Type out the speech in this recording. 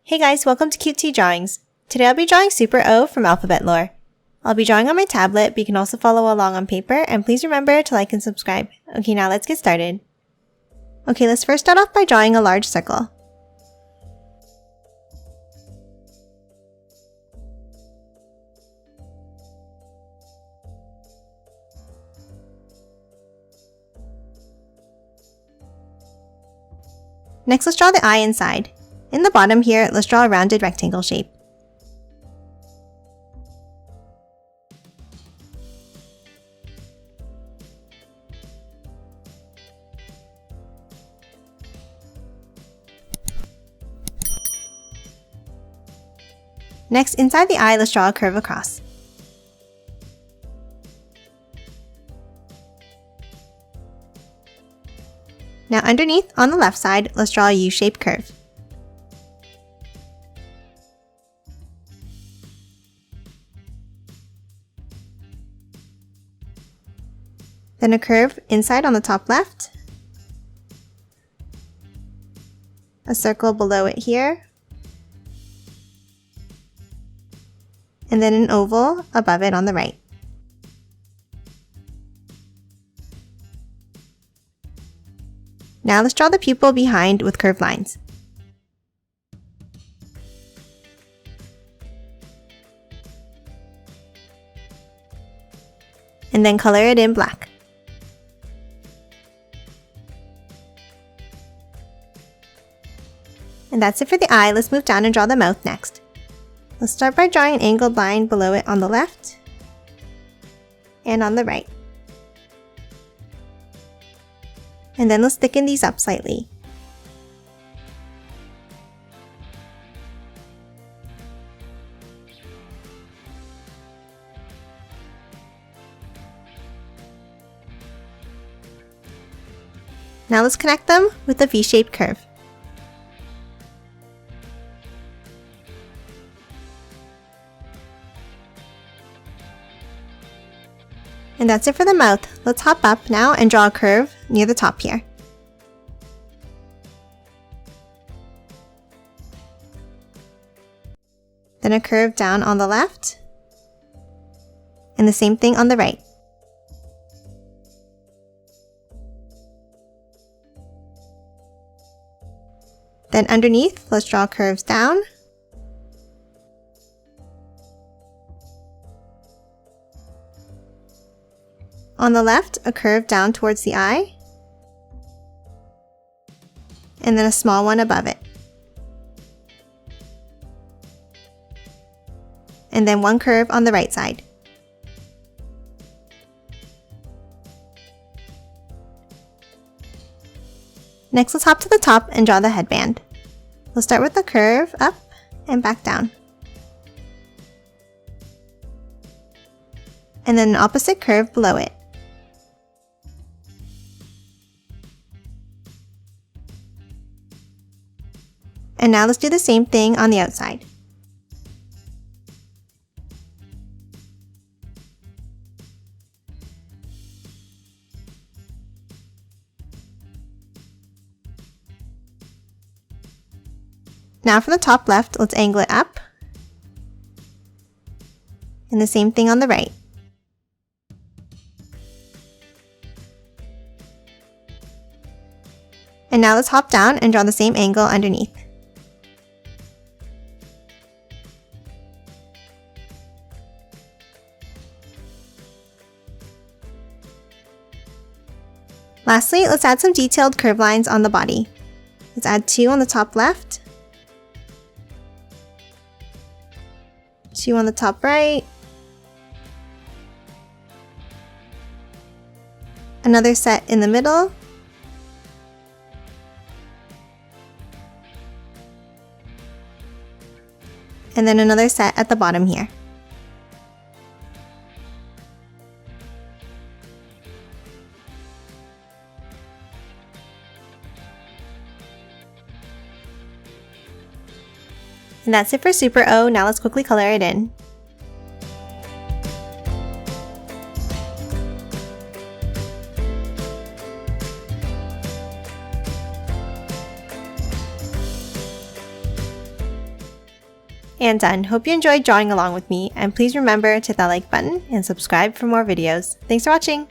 Hey guys, welcome to Cute Tea Drawings. Today I'll be drawing Super O from Alphabet Lore. I'll be drawing on my tablet, but you can also follow along on paper, and please remember to like and subscribe. Okay, now let's get started. Okay, let's first start off by drawing a large circle. Next, let's draw the eye inside. In the bottom here, let's draw a rounded rectangle shape. Next, inside the eye, let's draw a curve across. Now underneath, on the left side, let's draw a U-shaped curve. Then a curve inside on the top left, a circle below it here, and then an oval above it on the right. Now let's draw the pupil behind with curved lines. And then color it in black. And that's it for the eye. Let's move down and draw the mouth next. Let's start by drawing an angled line below it on the left and on the right. And then let's thicken these up slightly. Now let's connect them with a V-shaped curve. And that's it for the mouth. Let's hop up now and draw a curve near the top here. Then a curve down on the left, and the same thing on the right. Then underneath, let's draw curves down. On the left, a curve down towards the eye, and then a small one above it. And then one curve on the right side. Next, let's hop to the top and draw the headband. We'll start with the curve up and back down. And then an opposite curve below it. And now let's do the same thing on the outside. Now for the top left, let's angle it up. And the same thing on the right. And now let's hop down and draw the same angle underneath. Lastly, let's add some detailed curve lines on the body. Let's add 2 on the top left, 2 on the top right, another set in the middle, and then another set at the bottom here. And that's it for Super O. Now let's quickly color it in. And done. Hope you enjoyed drawing along with me, and please remember to hit that like button and subscribe for more videos. Thanks for watching!